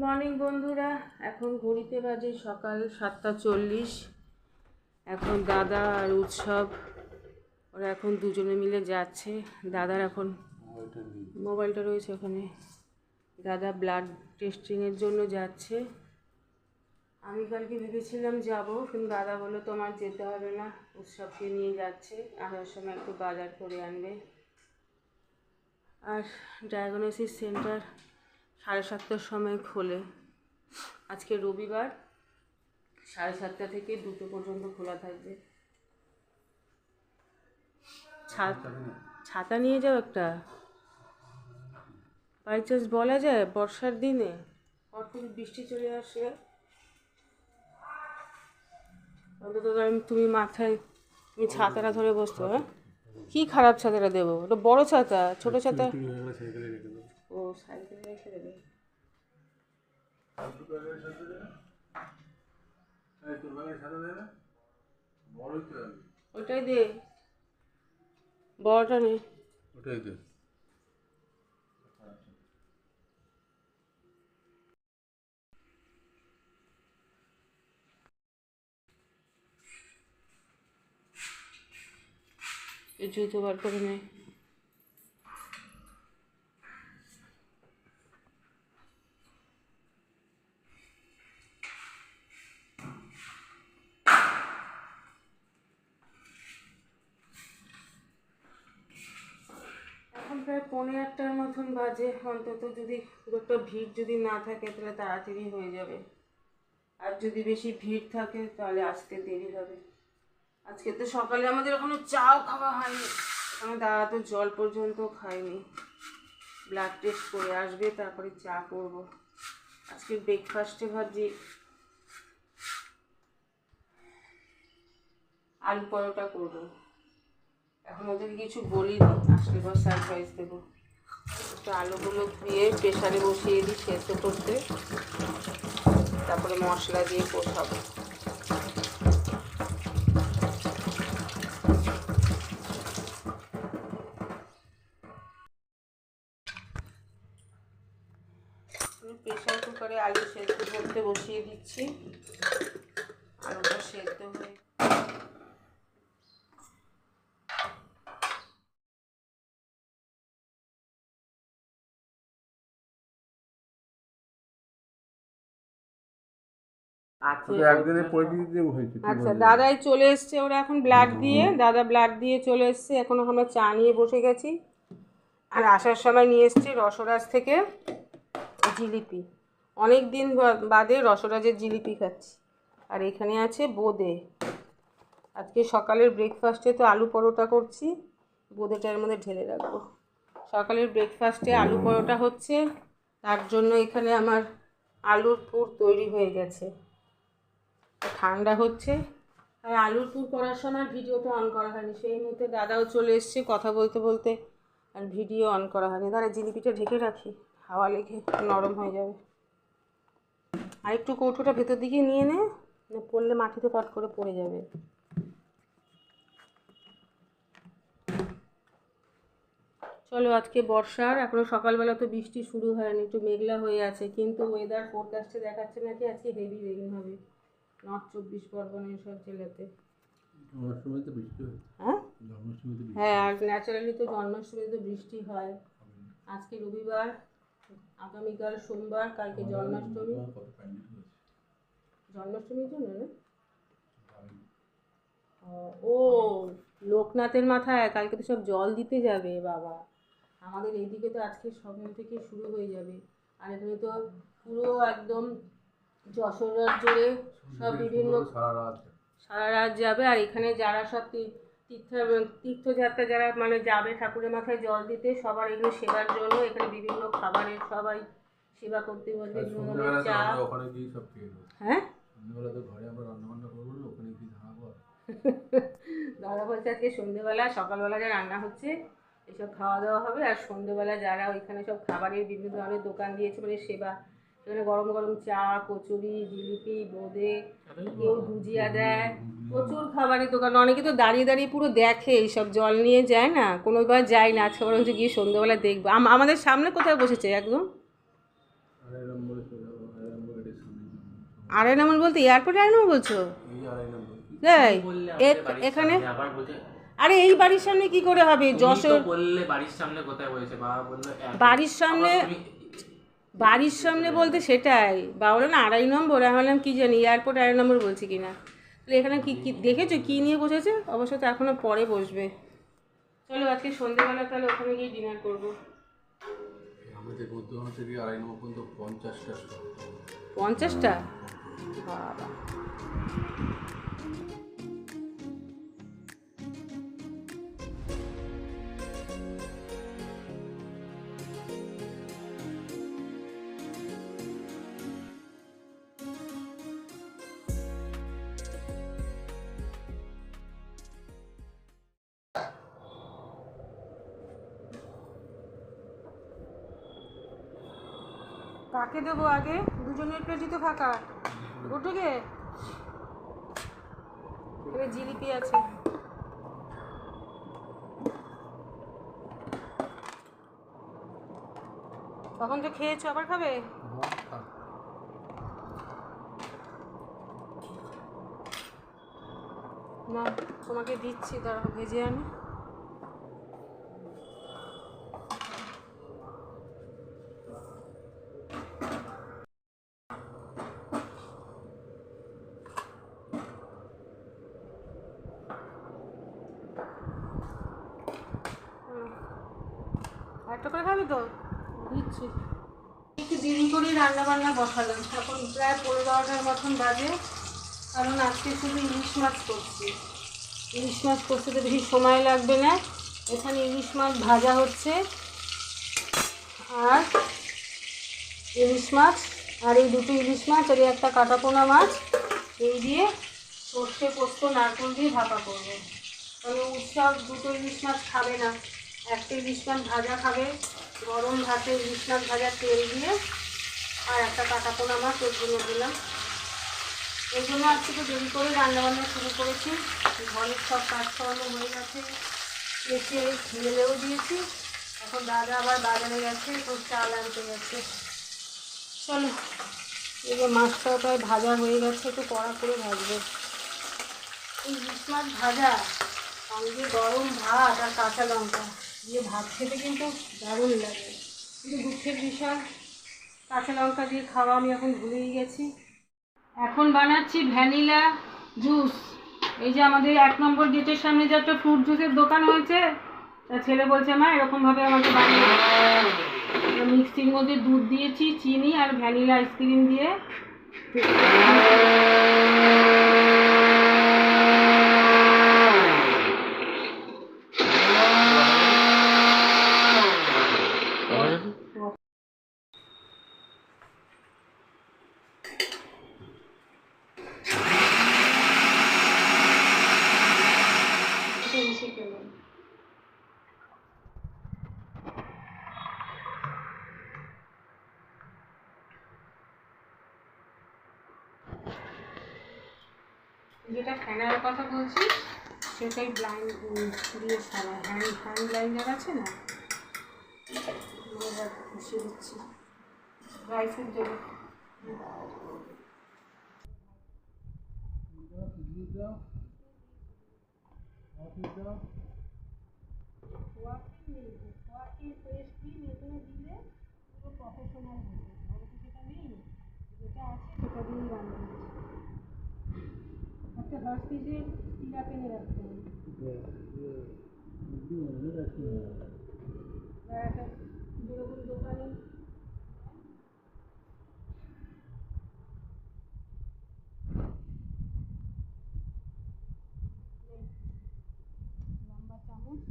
Morning বন্ধুরা, এখন ঘড়িতে বাজে সকাল 7:40। এখন দাদা আর উৎসব ওরা এখন দুজনে মিলে যাচ্ছে। দাদার এখন মোবাইলটা রয়েছে ওখানে। দাদা ব্লাড টেস্টিংয়ের জন্য যাচ্ছে। আমি কালকে ভেবেছিলাম যাব, কিন্তু দাদা বললো তোমার যেতে হবে না, উৎসবকে নিয়ে যাচ্ছে, আসার সময় একটু বাজার করে আনবে। আর ডায়াগনোসিস সেন্টার 7:30টার সময় খোলে। আজকে রবিবার, 7:30 থেকে 2টো পর্যন্ত খোলা থাকবে। ছাতা নিয়ে যাও একটা, বাই চান্স বলা যায় বর্ষার দিনে কখন বৃষ্টি চলে আসে। অন্তত তুমি মাথায় তুমি ছাতাটা ধরে বসতো। হ্যাঁ, কি খারাপ ছাতাটা দেবো? ওটা বড় ছাতা, ছোট ছাতা। ও সাইকেলে রেখে দেবে। ওটাই দে, বড়টা নেই। ওটাই দে। জুতো বার করে নেয়। এখন প্রায় 8:45 মতন বাজে। অন্তত যদি খুব একটা ভিড় যদি না থাকে তাহলে তাড়াতাড়ি হয়ে যাবে, আর যদি বেশি ভিড় থাকে তাহলে আসতে দেরি হবে। আজকে তো সকালে আমাদের এখনো চাও খাওয়া হয়নি, আমার দাদা তো জল পর্যন্ত খায়নি। ব্লাড টেস্ট করে আসবে, তারপরে চা করব। আজকে ব্রেকফাস্টে ভাবছি আলু পরোটা করব। এখন ওদের কিছু বলিনি, আসলে পর সারপ্রাইজ দেবো। একটু আলুগুলো ধুয়ে প্রেশারে বসিয়ে দিই সেদ্ধ করতে, তারপরে মশলা দিয়ে কষাবো। প্রেশার কুকারে আলু সেদ্ধ করতে বসিয়ে দিচ্ছি। আলুটা সেদ্ধ হয়ে আচ্ছা, দাদাই চলে এসছে, ওরা এখন ব্লাড দিয়ে, দাদা ব্লাড দিয়ে চলে এসছে। এখন আমরা চা নিয়ে বসে গেছি। আর আসার সময় নিয়ে এসছি রসরাজ থেকে জিলিপি। অনেক দিন বাদে রসরাজের জিলিপি খাচ্ছি। আর এখানে আছে বোঁদে। আজকে সকালের ব্রেকফাস্টে তো আলু পরোটা করছি, বোঁদেটার মধ্যে ঢেলে রাখবো। সকালের ব্রেকফাস্টে আলু পরোটা হচ্ছে, তার জন্য এখানে আমার আলুর পুর তৈরি হয়ে গেছে। ঠান্ডা হচ্ছে, আর আলুর পুর করার সময় ভিডিওটা অন করা হয়নি। সেই মুহূর্তে দাদাও চলে এসছে, কথা বলতে বলতে আর ভিডিও অন করা হয়নি। দাঁড়া জিলিপিটা ঢেকে রাখি, হাওয়া লেগে নরম হয়ে যাবে। আর একটু কৌটোটা ভেতর দিকে নিয়ে নে, পড়লে মাটিতে পট করে পড়ে যাবে। চলো, আজকে বর্ষার এখনো সকালবেলা তো বৃষ্টি শুরু হয়নি, একটু মেঘলা হয়ে আছে, কিন্তু ওয়েদার ফোরকাস্টে দেখাচ্ছে নাকি আজকে হেভি রেইন হবে নর্থ 24 পরগনা এসব জেলাতে। হ্যাঁ, আর ন্যাচারালি তো জন্মাষ্টমীতে তো বৃষ্টি হয়। আজকে রবিবার, আগামীকাল সোমবার, কালকে জন্মাষ্টমী। জন্মাষ্টমীর জন্য না? ও, লোকনাথের মাথায় কালকে তো সব জল দিতে যাবে বাবা। আমাদের এইদিকে তো আজকে সকাল থেকে শুরু হয়ে যাবে। আর এখানে তো পুরো একদম যশোর জুড়ে সব বিভিন্ন সারা রাত যাবে। আর এখানে যারা সব তীর্থযাত্রা যারা মানে যাবে ঠাকুরের মাথায় জল দিতে, সবার এগুলো সেবার জন্য এখানে বিভিন্ন খাবারের সবাই সেবা করতে বলবে। চা, হ্যাঁ দাদা বলছে আজকে সন্ধ্যেবেলা সকালবেলা যা রান্না হচ্ছে এসব খাওয়া দাওয়া হবে, আর সন্ধ্যেবেলা যারা ওইখানে সব খাবারের বিভিন্ন ধরনের দোকান দিয়েছে মানে সেবা, সেখানে গরম গরম চা, কচুরি, জিলিপি, বোঁদে, কেউ ভুজিয়া দেয়, প্রচুর খাবারের দোকান। অনেকে তো দাঁড়িয়ে দাঁড়িয়ে পুরো দেখে, এইসব জল নিয়ে যায় না, কোনোবার যায় না। আজকে বরঞ্চ গিয়ে সন্ধ্যেবেলা দেখবো। আমাদের সামনে কোথায় বসেছে একদম, আড়াই নম্বর বলতে এয়ারপোর্টে আড়াই নম্বর বলছো? তাই এখানে আরে এই বাড়ির সামনে কি করে হবে? যশোর বললে বাড়ির সামনে কোথায় বলেছে? বাবা বললো বাড়ির সামনে বলতে সেটাই, বাবা বললো না আড়াই নম্বর। আমি বললাম কি জানি এয়ারপোর্ট আড়াই নম্বর বলছি কিনা। তাহলে এখানে কি কি দেখেছো কি নিয়ে বসেছে? অবশ্য তো এখনো পরে বসবে। চলো আজকে সন্ধ্যেবেলা তাহলে ওখানে গিয়ে ডিনার করবো। আমাদের বর্ধমান থেকে আড়াই নম্বর পর্যন্ত 50টা। 50টা? বাবা। কাকে দেবো আগে? দুজনের প্লেটই তো ফাঁকা। ওটুকে এবার জিলিপি আছে। তখন তো খেয়েছো, আবার খাবে? না তোমাকে দিচ্ছি, দাঁড়াও ভেজে আনি। একটা করে খাবে তো? দিচ্ছি। একটু দেরি করে রান্নাবান্না বসালাম, এখন প্রায় 11:30টার মতন বাজে। কারণ আজকে শুধু ইলিশ মাছ করছি। ইলিশ মাছ করতে তো বেশি সময় লাগবে না। এখানে ইলিশ মাছ ভাজা হচ্ছে, আর ইলিশ মাছ আর এই দুটো ইলিশ মাছ আর একটা কাটাপোনা মাছ এই দিয়ে সর্ষে পোস্ত নারকেল দিয়ে ভাপা করবো। কারণ উৎসব দুটো ইলিশ মাছ খাবে না, একটা ইলিশ মাছ ভাজা খাবে, গরম ভাতে ইলিশ মাছ ভাজা তেল দিয়ে, আর একটা কাটাপোনা মাছ ওর জন্য দিলাম। এই জন্য আজকে তো দেরি করে রান্নাবান্না শুরু করেছি। ঘরের সব কাজ করানো হয়ে গেছে, এসে মেলেও দিয়েছি। এখন দাদা আবার বাজারে গেছে, তো চাল আনতে গেছে। চলো এবার মাছটা প্রায় ভাজা হয়ে গেছে, একটু কড়া করে ভাজবো। এই ইলিশ মাছ ভাজা সঙ্গে গরম ভাত আর কাঁচা লঙ্কা দিয়ে ভাত খেতে কিন্তু দারুণ লাগে। কিন্তু দুঃখের বিষয় কাঁচা লঙ্কা দিয়ে খাওয়া আমি এখন ভুলেই গেছি। এখন বানাচ্ছি ভ্যানিলা জুস। এই যে আমাদের 1 নম্বর গেটের সামনে যে একটা ফ্রুট জুসের দোকান হয়েছে, তা ছেলে বলছে মা এরকমভাবে আমাকে বানিয়ে মিক্সির মধ্যে দুধ দিয়েছি, চিনি আর ভ্যানিলা আইসক্রিম দিয়ে যেটা ফ্যানের কথা বলছি সেটাই ব্লাইন্ড দিয়ে সারা হ্যান্ড ব্লাইন্ডার আছে না, বসিয়ে দিচ্ছি। ড্রাই ফ্রুট দেবো। দিলে পুরো প্রফেশনাল হবে, ধরো সেটা নেই, যেটা আছে সেটা দিয়েই রান্না হচ্ছে। একটা হার্সিজের সিরাপ এনে রাখতে হবে। একটা যেরকম দোকানে লম্বা চামচ,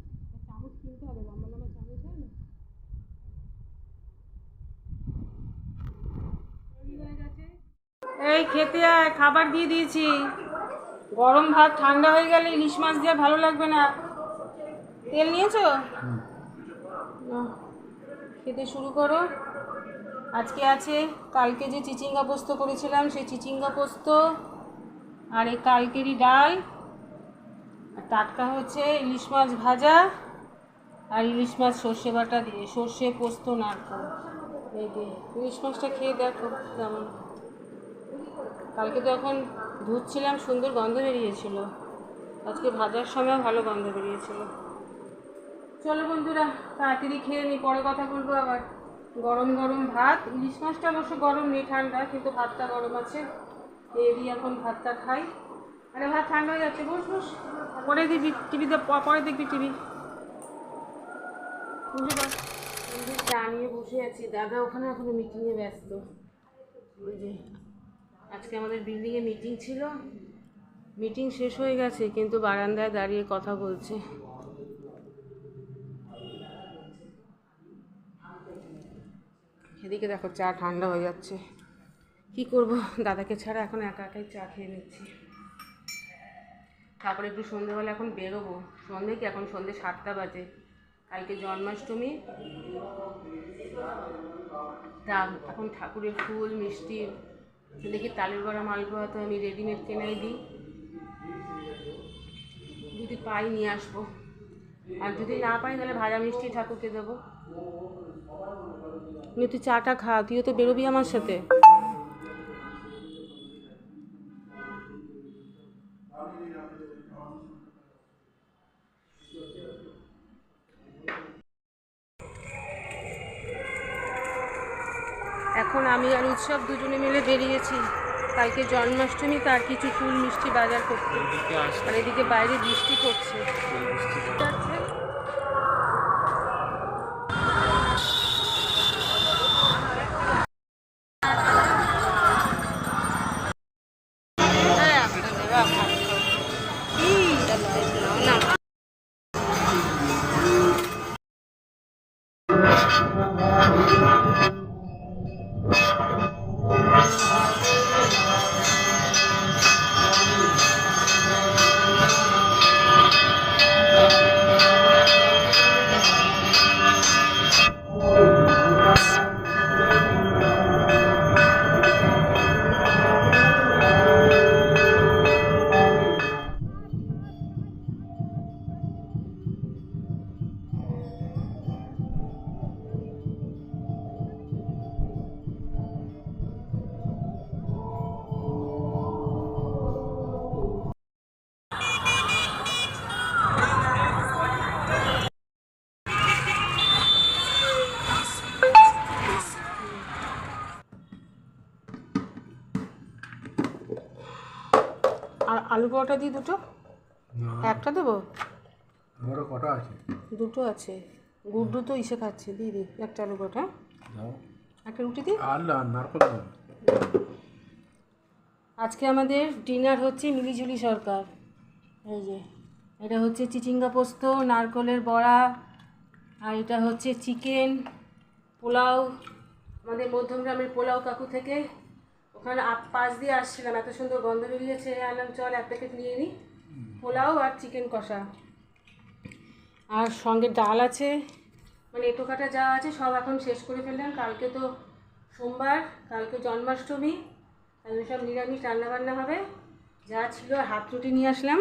চামচ কিনতে হবে, লম্বা লম্বা চামচ হয় না। এই খেতে আয়, খাবার দিয়ে দিয়েছি। গরম ভাত ঠান্ডা হয়ে গেলে ইলিশ মাছ দিয়ে ভালো লাগবে না। তেল নিয়েছো? খেতে শুরু করো। আজকে আছে কালকে যে চিচিঙ্গা পোস্ত করেছিলাম সেই চিচিঙ্গা পোস্ত, আর এই কালকেরই ডাল, আর টাটকা হচ্ছে ইলিশ মাছ ভাজা, আর ইলিশ মাছ সর্ষে বাটা দিয়ে সর্ষে পোস্ত নারকেল। এই দিয়ে ইলিশ মাছটা খেয়ে দেখো কেমন। কালকে তো এখন ধুচ্ছিলাম, সুন্দর গন্ধ বেরিয়েছিল। আজকে ভাজার সময় ভালো গন্ধ বেরিয়েছিল। চলো বন্ধুরা, তাড়াতাড়ি খেয়ে নিই, পরে কথা বলবো আবার। গরম গরম ভাত, ইলিশ মাছটা অবশ্য গরম নেই, ঠান্ডা, কিন্তু ভাতটা গরম আছে। খেয়ে দিয়ে এখন ভাতটা খাই। আরে ভাত ঠান্ডা হয়ে যাচ্ছে, বস বস, পরে দেখবি টিভিতে, পরে দেখবি টিভি। বুঝে পার চা নিয়ে বসে আছি, দাদা ওখানে এখনো মিটিংয়ে ব্যস্ত। ওই যে আজকে আমাদের বিল্ডিংয়ে মিটিং ছিল, মিটিং শেষ হয়ে গেছে, কিন্তু বারান্দায় দাঁড়িয়ে কথা বলছে। এদিকে দেখো চা ঠান্ডা হয়ে যাচ্ছে, কি করব, দাদাকে ছাড়া এখন একা একাই চা খেয়ে নিচ্ছি। তারপরে একটু সন্ধ্যেবেলা এখন বেরোবো। সন্ধ্যে কি, এখন সন্ধ্যে 7টা বাজে। কালকে জন্মাষ্টমী, তা এখন ঠাকুরের ফুল মিষ্টি দেখি, তালের বড়া মালপোয়া তো আমি রেডিমেড কেনাই দিই, যদি পাই নিয়ে আসবো, আর যদি না পাই তাহলে ভাজা মিষ্টি ঠাকুরকে দেবো। তুই চাটা খা, তুইও তো বেরোবি আমার সাথে। এখন আমি আর উৎসব দুজনে মিলে বেরিয়েছি কালকে জন্মাষ্টমী, তার কিছু ফুল মিষ্টি বাজার করতে। আর এদিকে বাইরে বৃষ্টি পড়ছে। আর আলু পরোটা দিই দুটো, একটা দেবো? আমারও কটা আছে, দুটো আছে। গুড্ডু তো ইসে খাচ্ছে, দিয়ে দিই একটা আলু পরোটা, একটা রুটি দিই। আর নারকল। আজকে আমাদের ডিনার হচ্ছে মিলিঝুলি সরকার। এই যে এটা হচ্ছে চিচিঙ্গা পোস্ত, নারকলের বড়া, আর এটা হচ্ছে চিকেন পোলাও। আমাদের মধ্যমগ্রামের পোলাও কাকু থেকে, ওখানে পাশ দিয়ে আসছিলাম, এত সুন্দর গন্ধ বেরিয়েছে, আনলাম চল 1 প্যাকেট নিয়ে নিই। পোলাও আর চিকেন কষা, আর সঙ্গে ডাল আছে, মানে এটো কাটা যা আছে সব এখন শেষ করে ফেললাম। কালকে তো সোমবার, কালকে জন্মাষ্টমী, তাহলে সব নিরামিষ রান্নাবান্না হবে। যা ছিল হাত রুটি নিয়ে আসলাম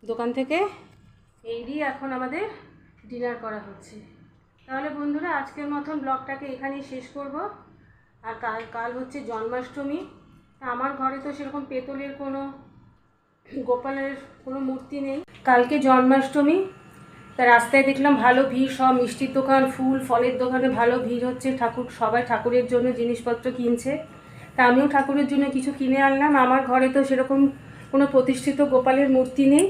দোকান থেকে, এই দিয়ে এখন আমাদের ডিনার করা হচ্ছে। তাহলে বন্ধুরা আজকের মতন ব্লগটাকে এখানেই শেষ করব। আর কাল হচ্ছে জন্মাষ্টমী। আমার ঘরে তো সেরকম পেতলের কোনো, গোপালের কোনো মূর্তি নেই। কালকে জন্মাষ্টমী, তা রাস্তায় দেখলাম ভালো ভিড়, সব মিষ্টির দোকান, ফুল ফলের দোকানে ভালো ভিড় হচ্ছে। সবাই ঠাকুরের জন্য জিনিসপত্র কিনছে, তা আমিও ঠাকুরের জন্য কিছু কিনে আনলাম। আমার ঘরে তো সেরকম কোনো প্রতিষ্ঠিত গোপালের মূর্তি নেই।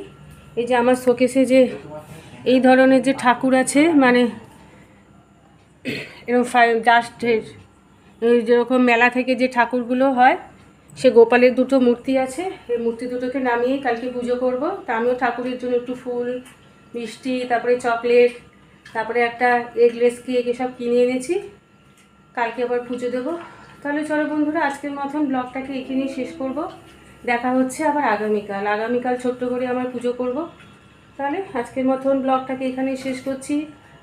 এই যে আমার শোকেসে যে এই ধরনের যে ঠাকুর আছে, মানে এরকম জাস্টের যেরকম মেলা থেকে যে ঠাকুরগুলো হয়, সে গোপালের দুটো মূর্তি আছে। এই মূর্তি দুটোকে নামিয়েই কালকে পুজো করব। তা আমিও ঠাকুরের জন্য একটু ফুল মিষ্টি, তারপরে চকলেট, তারপরে একটা এগলেস কেক, এসব কিনে এনেছি, কালকে আবার পুজো দেবো। তাহলে চলো বন্ধুরা আজকের মতন ব্লগটাকে এখানেই শেষ করব। দেখা হচ্ছে আবার আগামীকাল ছোট্ট করে আমার পুজো করব। তাহলে আজকের মতন ব্লগটাকে এখানেই শেষ করছি।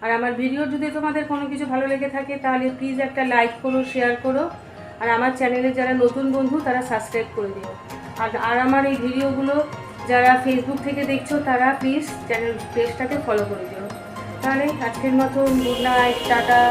আর আমার ভিডিও যদি তোমাদের কোনো কিছু ভালো লেগে থাকে তাহলে প্লিজ একটা লাইক করো, শেয়ার করো, আর আমার চ্যানেলে যারা নতুন বন্ধু তারা সাবস্ক্রাইব করে দিও। আর আমার এই ভিডিওগুলো যারা ফেসবুক থেকে দেখছো তারা প্লিজ পেজটাকে ফলো করে দিও। তাহলে আজকের মতন গুড নাইট, টাটা।